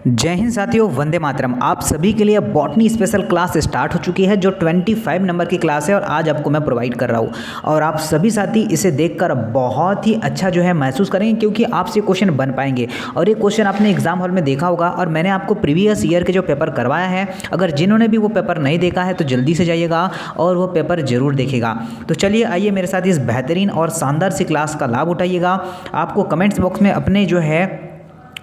जय हिंद साथियों, वंदे मातरम। आप सभी के लिए बॉटनी स्पेशल क्लास स्टार्ट हो चुकी है जो 25 नंबर की क्लास है और आज आपको मैं प्रोवाइड कर रहा हूँ। और आप सभी साथी इसे देखकर बहुत ही अच्छा जो है महसूस करेंगे क्योंकि आपसे क्वेश्चन बन पाएंगे। और ये क्वेश्चन आपने एग्जाम हॉल में देखा होगा और मैंने आपको प्रीवियस ईयर के जो पेपर करवाया है, अगर जिन्होंने भी वो पेपर नहीं देखा है तो जल्दी से जाइएगा और वो पेपर जरूर देखेगा। तो चलिए आइए मेरे साथ इस बेहतरीन और शानदार सी क्लास का लाभ उठाइएगा। आपको कमेंट्स बॉक्स में अपने जो है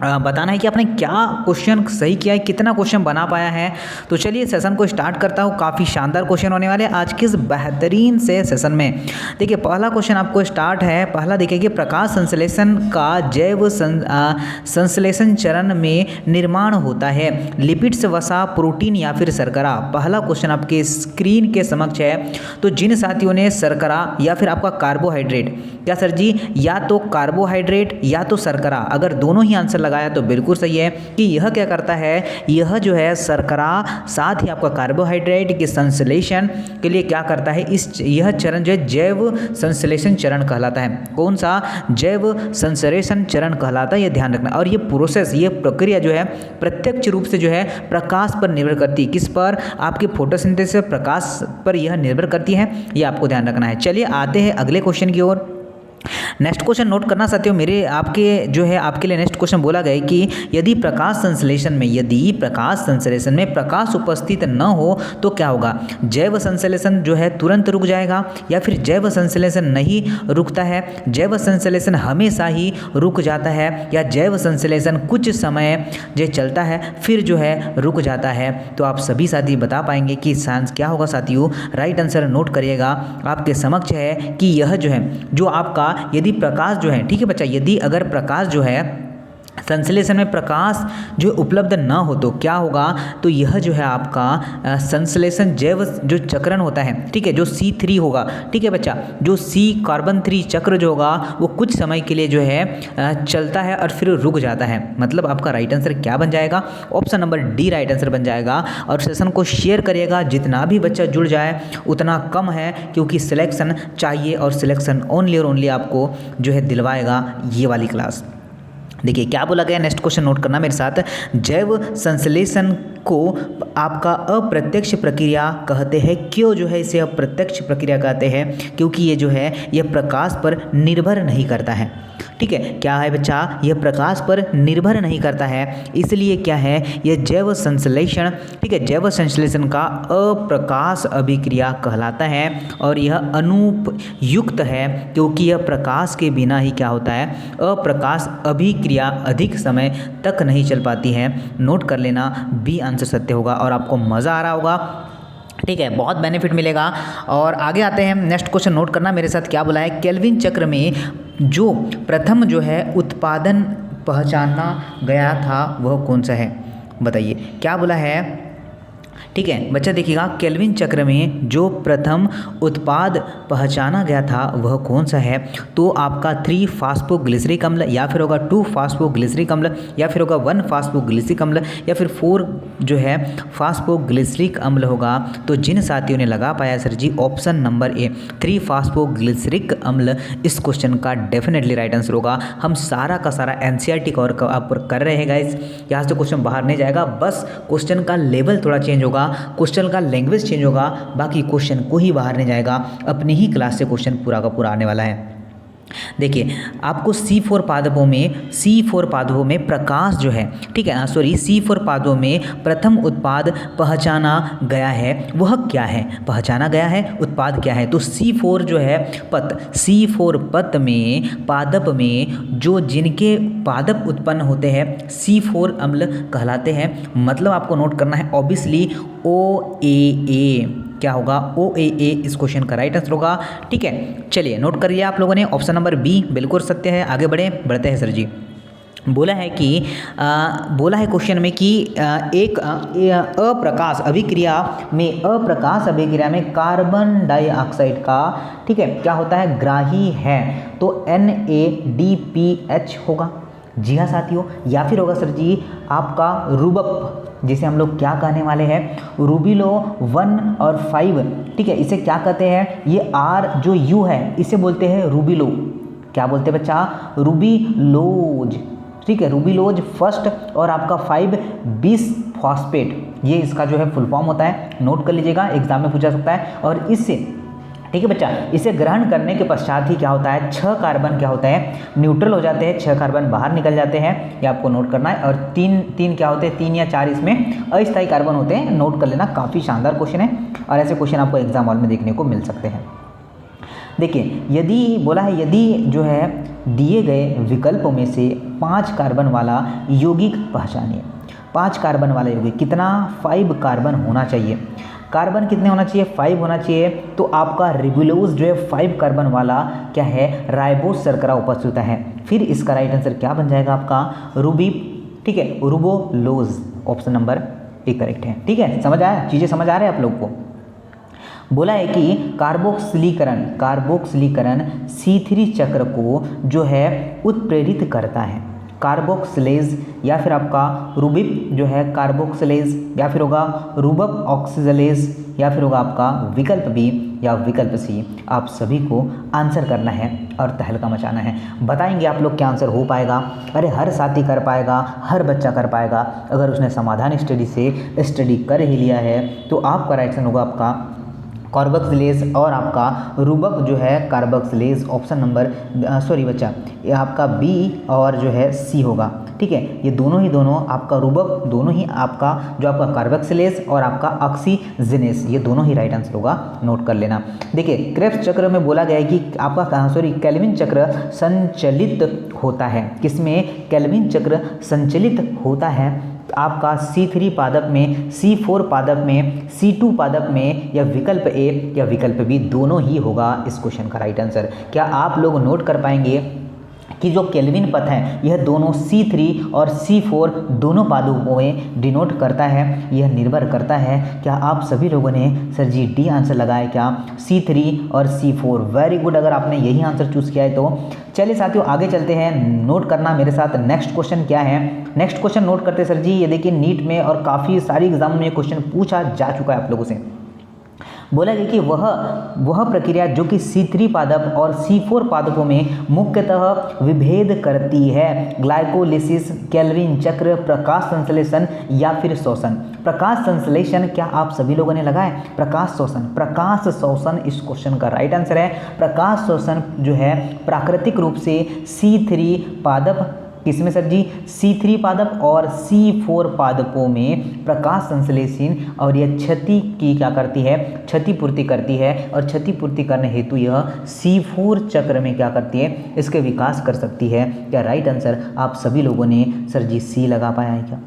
बताना है कि आपने क्या क्वेश्चन सही किया है, कितना क्वेश्चन बना पाया है। तो चलिए सेशन को स्टार्ट करता हूँ। काफ़ी शानदार क्वेश्चन होने वाले आज के इस बेहतरीन से सेशन में। देखिए पहला क्वेश्चन आपको स्टार्ट है। पहला देखिए कि प्रकाश संश्लेषण का जैव संश्लेषण चरण में निर्माण होता है, लिपिड्स, वसा, प्रोटीन या फिर शर्करा। पहला क्वेश्चन आपके स्क्रीन के समक्ष है। तो जिन साथियों ने शर्करा या फिर आपका कार्बोहाइड्रेट, क्या सर जी, या तो कार्बोहाइड्रेट या तो शर्करा, अगर दोनों ही आंसर लगाया तो बिल्कुल सही है कि यह क्या करता है, यह जो है शर्करा साथ ही आपका कार्बोहाइड्रेट के संश्लेषण के लिए क्या करता है, यह चरण जो है जैव संश्लेषण चरण कहलाता है। कौन सा? जैव संश्लेषण चरण कहलाता है, यह ध्यान रखना। और ये प्रोसेस, ये प्रक्रिया जो है प्रत्यक्ष रूप से जो है प्रकाश पर निर्भर करती है। किस पर? आपके फोटोसिंथेसिस प्रकाश पर यह निर्भर करती है, यह आपको ध्यान रखना है। चलिए आते हैं अगले क्वेश्चन की ओर। नेक्स्ट क्वेश्चन नोट करना साथियों, मेरे आपके जो है आपके लिए नेक्स्ट क्वेश्चन बोला गया है कि यदि प्रकाश संश्लेषण में प्रकाश उपस्थित न हो तो क्या होगा? जैव संश्लेषण जो है तुरंत रुक जाएगा या फिर जैव संश्लेषण नहीं रुकता है, जैव संश्लेषण हमेशा ही रुक जाता है, या जैव संश्लेषण कुछ समय जो चलता है फिर जो है रुक जाता है। तो आप सभी साथी बता पाएंगे कि साइंस क्या होगा साथियों। राइट आंसर नोट करिएगा। आपके समक्ष है कि यह जो है जो आपका यदि प्रकाश जो है, ठीक है बच्चा, यदि अगर प्रकाश जो है संश्लेषण में प्रकाश जो उपलब्ध ना हो तो क्या होगा, तो यह जो है आपका संश्लेषण जैव जो चक्रण होता है, ठीक है, जो C3 होगा, ठीक है बच्चा, जो C कार्बन 3 चक्र जो होगा वो कुछ समय के लिए जो है चलता है और फिर रुक जाता है। मतलब आपका राइट आंसर क्या बन जाएगा? Option number D right answer बन जाएगा। और सेशन को शेयर करिएगा, जितना भी बच्चा जुड़ जाए उतना कम है क्योंकि सिलेक्शन चाहिए और सिलेक्शन ओनली और ओनली आपको जो है दिलवाएगा ये वाली क्लास। देखिए क्या बोला गया, नेक्स्ट क्वेश्चन नोट करना मेरे साथ। जैव संश्लेषण को आपका अप्रत्यक्ष प्रक्रिया कहते हैं। क्यों जो है इसे अप्रत्यक्ष प्रक्रिया कहते हैं? क्योंकि ये जो है यह प्रकाश पर निर्भर नहीं करता है, ठीक है। क्या है बच्चा? यह प्रकाश पर निर्भर नहीं करता है, इसलिए क्या है, यह जैव संश्लेषण, ठीक है, जैव संश्लेषण का अप्रकाश अभिक्रिया कहलाता है। और यह अनुपयुक्त है क्योंकि यह प्रकाश के बिना ही क्या होता है, अप्रकाश अभिक्रिया अधिक समय तक नहीं चल पाती है। नोट कर लेना, बी आंसर सत्य होगा और आपको मज़ा आ रहा होगा, ठीक है, बहुत बेनिफिट मिलेगा। और आगे आते हैं, नेक्स्ट क्वेश्चन नोट करना मेरे साथ। क्या बोला है? केल्विन चक्र में जो प्रथम जो है उत्पादन पहचाना गया था वह कौन सा है? बताइए क्या बोला है, ठीक है बच्चा। देखिएगा, केल्विन चक्र में जो प्रथम उत्पाद पहचाना गया था वह कौन सा है? तो आपका 3 फास्फोग्लिसरिक अम्ल, या फिर होगा 2 फास्फोग्लिसरिक अम्ल, या फिर होगा 1 फास्फोग्लिसरिक अम्ल, या फिर 4 जो है फास्फोग्लिसरिक अम्ल होगा। तो जिन साथियों ने लगा पाया सर जी ऑप्शन नंबर ए 3 फास्फोग्लिसरिक अम्ल, इस क्वेश्चन का डेफिनेटली राइट आंसर होगा। हम सारा का सारा NCERT कवर कर रहे हैं गाइज, यहाँ से क्वेश्चन बाहर नहीं जाएगा, बस क्वेश्चन का लेवल थोड़ा चेंज होगा, क्वेश्चन का लैंग्वेज चेंज होगा, बाकी क्वेश्चन को ही बाहर नहीं जाएगा। अपनी ही क्लास से क्वेश्चन पूरा का पूरा आने वाला है। देखिए आपको C4 पादपों में प्रकाश जो है, ठीक है, C4 पादपों में प्रथम उत्पाद पहचाना गया है, वह क्या है? पहचाना गया है, उत्पाद क्या है? तो C4 जो है C4 पत में पादप में जो जिनके पादप उत्पन्न होते हैं C4 अम्ल कहलाते हैं। मतलब आपको नोट करना है ऑब्वियसली OAA, क्या होगा? OAA इस क्वेश्चन का राइट आंसर होगा, ठीक है। चलिए नोट कर लिया आप लोगों ने, ऑप्शन नंबर बी बिल्कुल सत्य है। आगे बढ़ते हैं सर जी। बोला है क्वेश्चन में कि एक अप्रकाश अभिक्रिया में कार्बन डाइऑक्साइड का, ठीक है, क्या होता है, ग्राही है। तो NADPH होगा, जी हाँ साथियों। या फिर होगा सर जी आपका रूबप, जिसे हम लोग क्या कहने वाले हैं, रूबिलो 1 और 5, ठीक है, इसे क्या कहते हैं, ये R जो U है इसे बोलते हैं रूबिलो। क्या बोलते हैं बच्चा? रूबिलोज, ठीक है, रूबिलोज फर्स्ट और आपका 5-bis फॉस्फेट, ये इसका जो है फुल फॉर्म होता है, नोट कर लीजिएगा, एग्जाम में पूछा सकता है। और इससे, ठीक है बच्चा, इसे ग्रहण करने के पश्चात ही क्या होता है, 6 कार्बन क्या होता है, न्यूट्रल हो जाते हैं, 6 कार्बन बाहर निकल जाते हैं, ये आपको नोट करना है। और तीन क्या होते हैं, 3 या 4 इसमें अस्थायी कार्बन होते हैं, नोट कर लेना, काफ़ी शानदार क्वेश्चन है और ऐसे क्वेश्चन आपको एग्जाम हॉल में देखने को मिल सकते हैं। देखिए, यदि बोला है, यदि जो है दिए गए विकल्पों में से 5 कार्बन वाला यौगिक पहचानिए। 5 कार्बन वाला यौगिक, कितना, 5 कार्बन होना चाहिए। कार्बन कितने होना चाहिए, 5 होना चाहिए। तो आपका रिबुलोज जो है 5 कार्बन वाला क्या है, राइबोस शर्करा उपस्थित है। फिर इसका राइट आंसर क्या बन जाएगा आपका, रूबी, ठीक है, रूबोलोज, ऑप्शन नंबर ए करेक्ट है। ठीक है, समझ आया, चीज़ें समझ आ रहे हैं आप लोग को। बोला है कि कार्बोक्सिलीकरण C3 चक्र को जो है उत्प्रेरित करता है। कार्बोक्सिलेज या फिर आपका रूबिप जो है कार्बोक्सिलेज, या फिर होगा रूबप ऑक्सीजलेज, या फिर होगा आपका विकल्प बी या विकल्प सी। आप सभी को आंसर करना है और तहलका मचाना है। बताएंगे आप लोग क्या आंसर हो पाएगा। अरे हर साथी कर पाएगा, हर बच्चा कर पाएगा, अगर उसने समाधान स्टडी कर ही लिया है तो आपका राइट आंसर होगा आपका कार्बोक्सिलेज और आपका रूबक जो है कार्बोक्सिलेज, ऑप्शन नंबर सॉरी बच्चा, ये आपका बी और जो है सी होगा। ठीक है, ये दोनों आपका रूबक, दोनों ही आपका जो आपका कार्बोक्सिलेज और आपका ऑक्सीजनेस, ये दोनों ही राइट आंसर होगा, नोट कर लेना। देखिए, क्रेब्स चक्र में बोला गया है कि आपका केल्विन चक्र संचलित होता है। किसमें, केल्विन चक्र संचलित होता है आपका C3 पादप में, C4 पादप में, C2 पादप में, या विकल्प ए या विकल्प बी, दोनों ही होगा इस क्वेश्चन का राइट आंसर। क्या आप लोग नोट कर पाएंगे कि जो केल्विन पथ है यह दोनों C3 और C4 दोनों पादपों में डिनोट करता है, यह निर्भर करता है। क्या आप सभी लोगों ने सर जी डी आंसर लगाया क्या, C3 और C4, वेरी गुड। अगर आपने यही आंसर चूज़ किया है तो चलिए साथियों आगे चलते हैं। नोट करना मेरे साथ, नेक्स्ट क्वेश्चन क्या है। नेक्स्ट क्वेश्चन नोट करते सर जी, ये देखिए नीट में और काफ़ी सारी एग्जाम में ये क्वेश्चन पूछा जा चुका है आप लोगों से। बोला गया कि वह प्रक्रिया जो कि C3 पादप और C4 पादपों में मुख्यतः विभेद करती है, ग्लाइकोलिसिस, केल्विन चक्र, प्रकाश संश्लेषण या फिर शोषण। प्रकाश संश्लेषण क्या आप सभी लोगों ने लगाए, प्रकाश शोषण इस क्वेश्चन का राइट आंसर है। प्रकाश शोषण जो है प्राकृतिक रूप से C3 पादप, किसमें सर जी, C3 पादप और C4 पादपों में प्रकाश संश्लेषण, और यह क्षति की क्या करती है, क्षतिपूर्ति करती है, और क्षतिपूर्ति करने हेतु यह C4 चक्र में क्या करती है, इसके विकास कर सकती है। क्या राइट आंसर आप सभी लोगों ने सर जी सी लगा पाया है क्या,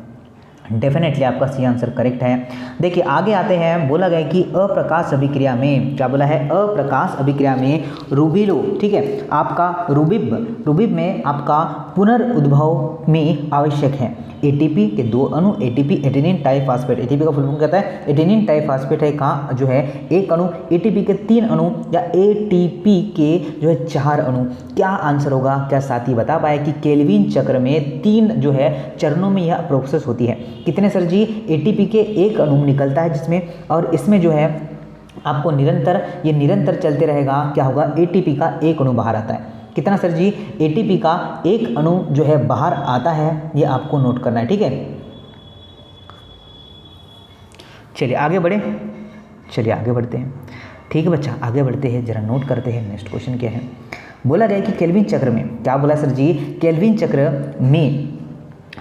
डेफिनेटली आपका सी आंसर करेक्ट है। देखिए आगे आते हैं, बोला गया कि अप्रकाश अभिक्रिया में, क्या बोला है, अप्रकाश अभिक्रिया में रूबिलो, ठीक है, आपका रूबिब में आपका पुनर्उद्भव में आवश्यक है एटीपी के 2 अणु, एटीपी एडेनिन टाइफास्फेट, एटीपी का फुल फॉर्म कहता है एडेनिन टाइफास्फेट है, कहाँ जो है 1 अणु, एटीपी के 3 अणु, या एटीपी के जो है 4 अणु। क्या आंसर होगा, क्या साथी बता पाए कि केल्विन चक्र में 3 जो है चरणों में यह प्रोसेस होती है। कितने सर जी, एटीपी के 1 अणु निकलता है जिसमें, और इसमें जो है आपको निरंतर चलते रहेगा। क्या होगा, एटीपी का 1 अणु बाहर आता है। कितना सर जी, एटीपी का 1 अणु जो है बाहर आता है, ये आपको नोट करना है। ठीक है, चलिए आगे बढ़ते हैं। ठीक है बच्चा, आगे बढ़ते हैं, जरा नोट करते हैं नेक्स्ट क्वेश्चन क्या है। बोला गया कि केल्विन चक्र में, क्या बोला सर जी, केल्विन चक्र में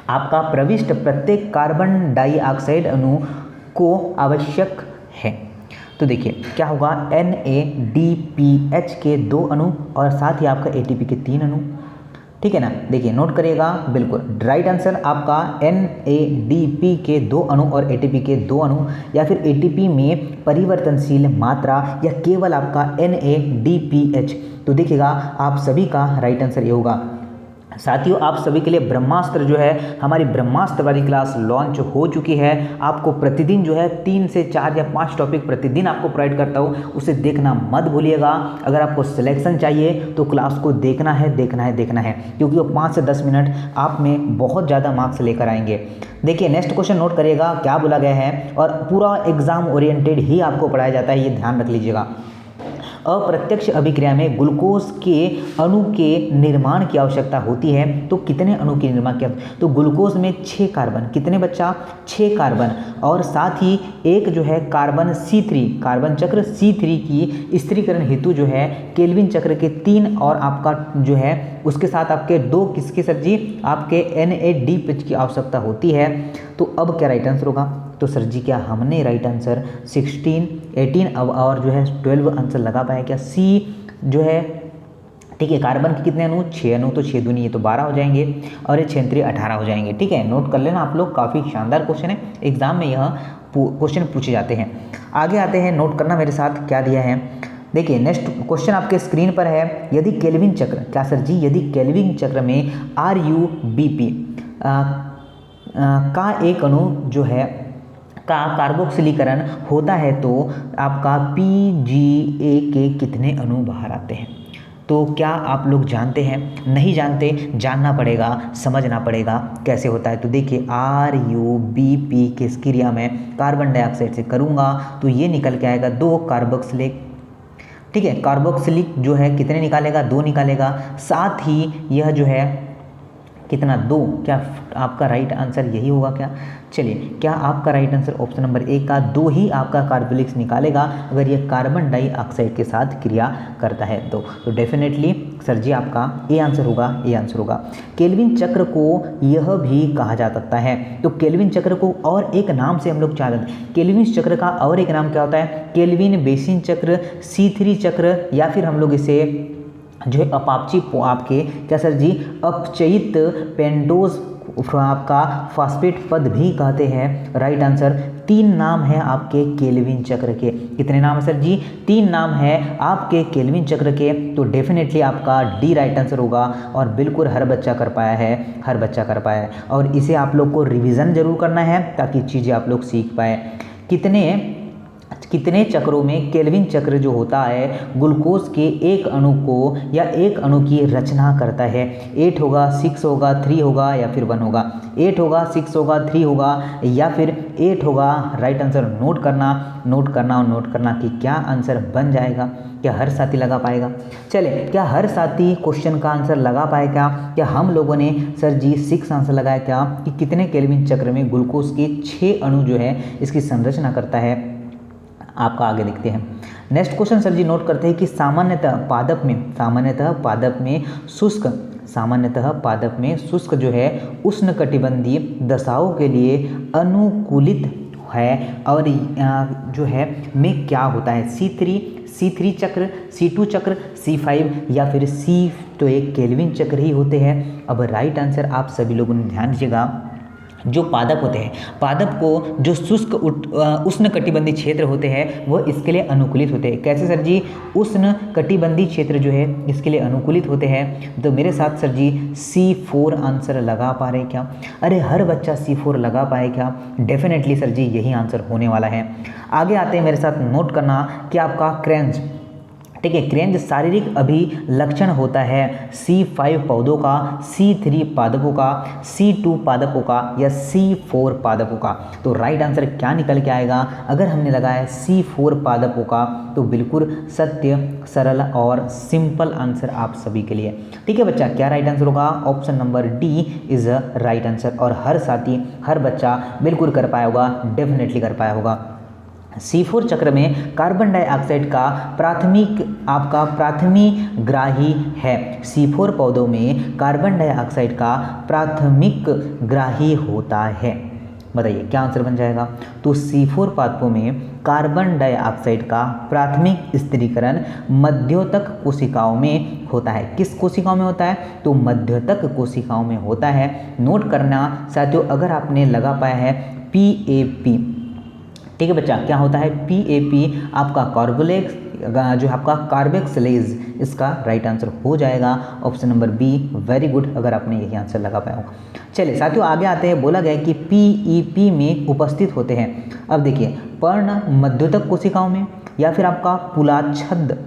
आपका प्रविष्ट प्रत्येक कार्बन डाइऑक्साइड अणु को आवश्यक है। तो देखिए क्या होगा, NADPH के 2 अणु और साथ ही आपका ATP के 3 अणु। ठीक है ना, देखिए नोट करिएगा, बिल्कुल राइट आंसर आपका NADP के 2 अणु और ATP के 2 अणु, या फिर ATP में परिवर्तनशील मात्रा, या केवल आपका NADPH। तो देखिएगा आप सभी का राइट आंसर ये होगा। साथियों आप सभी के लिए ब्रह्मास्त्र जो है, हमारी ब्रह्मास्त्र वाली क्लास लॉन्च हो चुकी है। आपको प्रतिदिन जो है 3 से 4 या 5 टॉपिक प्रतिदिन आपको प्रोवाइड करता हूँ, उसे देखना मत भूलिएगा। अगर आपको सिलेक्शन चाहिए तो क्लास को देखना है, क्योंकि वो 5 से 10 मिनट आप में बहुत ज़्यादा मार्क्स लेकर आएंगे। देखिए नेक्स्ट क्वेश्चन नोट करिएगा, क्या बोला गया है, और पूरा एग्जाम ओरिएंटेड ही आपको पढ़ाया जाता है, ये ध्यान रख लीजिएगा। अप्रत्यक्ष अभिक्रिया में ग्लूकोज के अणु के निर्माण की आवश्यकता होती है तो कितने अणु के निर्माण की? तो ग्लूकोज में 6 कार्बन, कितने बच्चा? 6 कार्बन, और साथ ही एक जो है कार्बन C3, कार्बन चक्र C3 की स्थिरीकरण हेतु जो है केल्विन चक्र के 3 और आपका जो है उसके साथ आपके 2 किसके सर जी? आपके NADH की आवश्यकता होती है। तो अब क्या राइट आंसर होगा? तो सर जी क्या हमने राइट आंसर 16, 18 अब और जो है 12 आंसर लगा पाए क्या? सी जो है ठीक है, कार्बन के कितने अणु? 6 अणु, तो 6 दूनी ये तो 12 हो जाएंगे और ये 6 3 18 हो जाएंगे। ठीक है, नोट कर लेना आप लोग, काफ़ी शानदार क्वेश्चन है, एग्जाम में यह क्वेश्चन पूछे जाते हैं। आगे आते हैं, नोट करना मेरे साथ क्या दिया है। देखिए नेक्स्ट क्वेश्चन आपके स्क्रीन पर है, यदि केल्विन चक्र, क्या सर जी? यदि केल्विन चक्र में RuBp का एक अणु जो है का कार्बोक्सिलीकरण होता है तो आपका PGA के कितने अणु बाहर आते हैं? तो क्या आप लोग जानते हैं? नहीं जानते, जानना पड़ेगा, समझना पड़ेगा कैसे होता है। तो देखिए RuBp किस क्रिया में कार्बन डाइऑक्साइड से करूँगा तो ये निकल के आएगा 2 कार्बोक्सिलिक। ठीक है, कार्बोक्सिलिक जो है कितने निकालेगा? 2 निकालेगा। साथ ही यह जो है कितना? 2। क्या आपका राइट आंसर यही होगा क्या? चलिए, क्या आपका राइट आंसर ऑप्शन नंबर 1 का 2 ही आपका कार्बोलिक्स निकालेगा अगर ये कार्बन डाइऑक्साइड के साथ क्रिया करता है तो डेफिनेटली सर जी आपका ए आंसर होगा, ए आंसर होगा। केल्विन चक्र को यह भी कहा जा सकता है, तो केल्विन चक्र को और एक नाम से हम लोग जानते हैं। केल्विन चक्र का और एक नाम क्या होता है? केल्विन बेसिन चक्र, C3 चक्र, या फिर हम लोग इसे जो है अपापची आपके क्या सर जी? अपचयित पेंटोज आपका फॉस्फेट पद भी कहते हैं। राइट आंसर 3 नाम है आपके केल्विन चक्र के। कितने नाम है सर जी? 3 नाम है आपके केल्विन चक्र के, तो डेफिनेटली आपका डी राइट आंसर होगा। और बिल्कुल हर बच्चा कर पाया है, हर बच्चा कर पाया है, और इसे आप लोग को रिवीजन जरूर करना है ताकि चीज़ें आप लोग सीख पाए। कितने चक्रों में केल्विन चक्र जो होता है ग्लूकोज के एक अणु को या एक अणु की रचना करता है? 8 होगा, 6 होगा, 3 होगा या फिर 1 होगा? 8 होगा, 6 होगा, 3 होगा या फिर 8 होगा? राइट आंसर नोट करना, नोट करना और नोट करना कि क्या आंसर बन जाएगा। क्या हर साथी लगा पाएगा? चले, क्या हर साथी क्वेश्चन का आंसर लगा पाएगा? क्या हम लोगों ने सर जी 6 आंसर लगाया क्या कि कितने केल्विन चक्र में ग्लूकोज के 6 अणु जो है इसकी संरचना करता है? आपका आगे देखते हैं। नेक्स्ट क्वेश्चन सर जी नोट करते हैं कि सामान्यतः पादप में शुष्क जो है उष्णकटिबंधीय दशाओं के लिए अनुकूलित है और जो है में क्या होता है? C3 चक्र, C2 चक्र, C5 या फिर C, तो एक केल्विन चक्र ही होते हैं। अब राइट आंसर आप सभी लोगों ने ध्यान दीजिएगा, जो पादप होते हैं, पादप को जो शुष्क उष्णकटिबंधीय क्षेत्र होते हैं वो इसके लिए अनुकूलित होते हैं। कैसे सर जी? उष्णकटिबंधीय क्षेत्र जो है इसके लिए अनुकूलित होते हैं। तो मेरे साथ सर जी C4 आंसर लगा पा रहे क्या? अरे हर बच्चा C4 लगा पाए क्या? डेफिनेटली सर जी यही आंसर होने वाला है। आगे आते हैं, मेरे साथ नोट करना कि आपका क्रेंज, ठीक है, क्रेंज शारीरिक अभिलक्षण होता है C5 पौधों का, C3 पादपों का, C2 पादपों का या C4 पादपों का? तो राइट आंसर क्या निकल के आएगा? अगर हमने लगाया C4 पादपों का तो बिल्कुल सत्य, सरल और सिंपल आंसर आप सभी के लिए। ठीक है बच्चा, क्या राइट आंसर होगा? Option number D is a right answer. और हर साथी, हर बच्चा बिल्कुल कर पाया होगा, डेफिनेटली कर पाया होगा। C4 चक्र में कार्बन डाइऑक्साइड का प्राथमिक ग्राही है। C4 पौधों में कार्बन डाइऑक्साइड का प्राथमिक ग्राही होता है। बताइए क्या आंसर बन जाएगा? तो C4 पादपों में कार्बन डाइऑक्साइड का प्राथमिक स्थिरीकरण मध्योतक कोशिकाओं में होता है। किस कोशिकाओं में होता है? तो मध्योतक कोशिकाओं में होता है। नोट करना साथियों, अगर आपने लगा पाया है PAP, ठीक है बच्चा, क्या होता है PAP? आपका कार्बोलेक्स जो आपका कार्बोक्सिलेज, इसका राइट आंसर हो जाएगा option number B. Very good, अगर आपने यही आंसर लगा पाया होगा। चलिए साथियों आगे आते हैं। बोला गया कि PEP में उपस्थित होते हैं। अब देखिए, पर्ण मध्योतक कोशिकाओं में या फिर आपका पुलाच्छद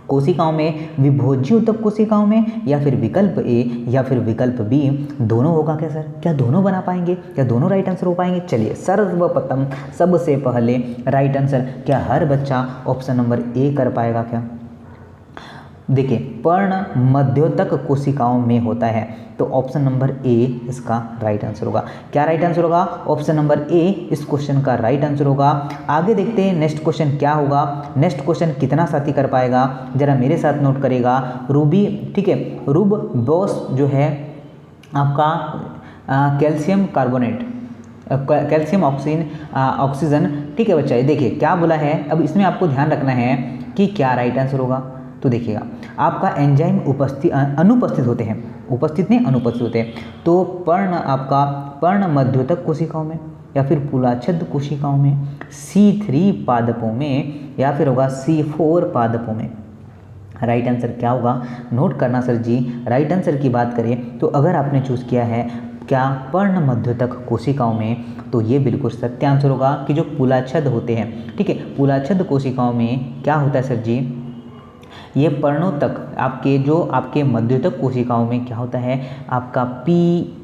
कोशिकाओं में, विभोज्य ऊतक कोशिकाओं में, या फिर विकल्प ए या फिर विकल्प बी, दोनों होगा क्या सर? क्या दोनों बना पाएंगे? क्या दोनों राइट आंसर हो पाएंगे? चलिए सर्वप्रथम सबसे पहले राइट आंसर क्या हर बच्चा ऑप्शन नंबर ए कर पाएगा क्या? देखिए पर्ण मध्योतक कोशिकाओं में होता है, तो ऑप्शन नंबर ए इसका राइट आंसर होगा। क्या राइट आंसर होगा? ऑप्शन नंबर ए इस क्वेश्चन का राइट आंसर होगा। आगे देखते हैं नेक्स्ट क्वेश्चन क्या होगा। नेक्स्ट क्वेश्चन कितना साथी कर पाएगा, जरा मेरे साथ नोट करेगा। रूबी, ठीक है, रूब बॉस जो है आपका कैल्शियम कार्बोनेट, कैल्शियम ऑक्सीजन, ठीक है बच्चा। देखिए क्या बोला है, अब इसमें आपको ध्यान रखना है कि क्या राइट आंसर होगा। तो देखिएगा आपका एंजाइम अनुपस्थित होते हैं, उपस्थित नहीं अनुपस्थित होते हैं, तो पर्ण आपका पर्ण मध्योतक कोशिकाओं में या फिर पुलाच्छद कोशिकाओं में, C3 पादपों में या फिर होगा C4 पादपों में। राइट आंसर क्या होगा, नोट करना सर जी। राइट आंसर की बात करें तो अगर आपने चूज़ किया है क्या पर्ण मध्योतक कोशिकाओं में, तो ये बिल्कुल सत्य आंसर होगा कि जो पुलाच्छद होते हैं, ठीक है, पुलाच्छद कोशिकाओं में क्या होता है सर जी, ये पर्णों तक आपके जो आपके मध्योतक कोशिकाओं में क्या होता है, आपका पी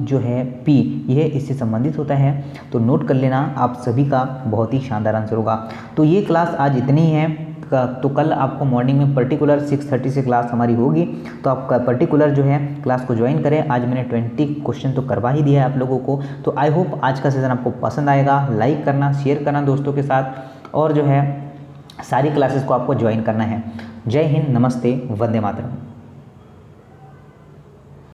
जो है पी, यह इससे संबंधित होता है। तो नोट कर लेना, आप सभी का बहुत ही शानदार आंसर होगा। तो ये क्लास आज इतनी ही है, तो कल आपको मॉर्निंग में पर्टिकुलर 6:30 से क्लास हमारी होगी, तो आप पर्टिकुलर जो है क्लास को ज्वाइन करें। आज मैंने 20 क्वेश्चन तो करवा ही दिया है आप लोगों को। तो आई होप आज का सेशन आपको पसंद आएगा। लाइक करना, शेयर करना दोस्तों के साथ, और जो है सारी क्लासेस को आपको ज्वाइन करना है। जय हिंद, नमस्ते, वंदे मातरम।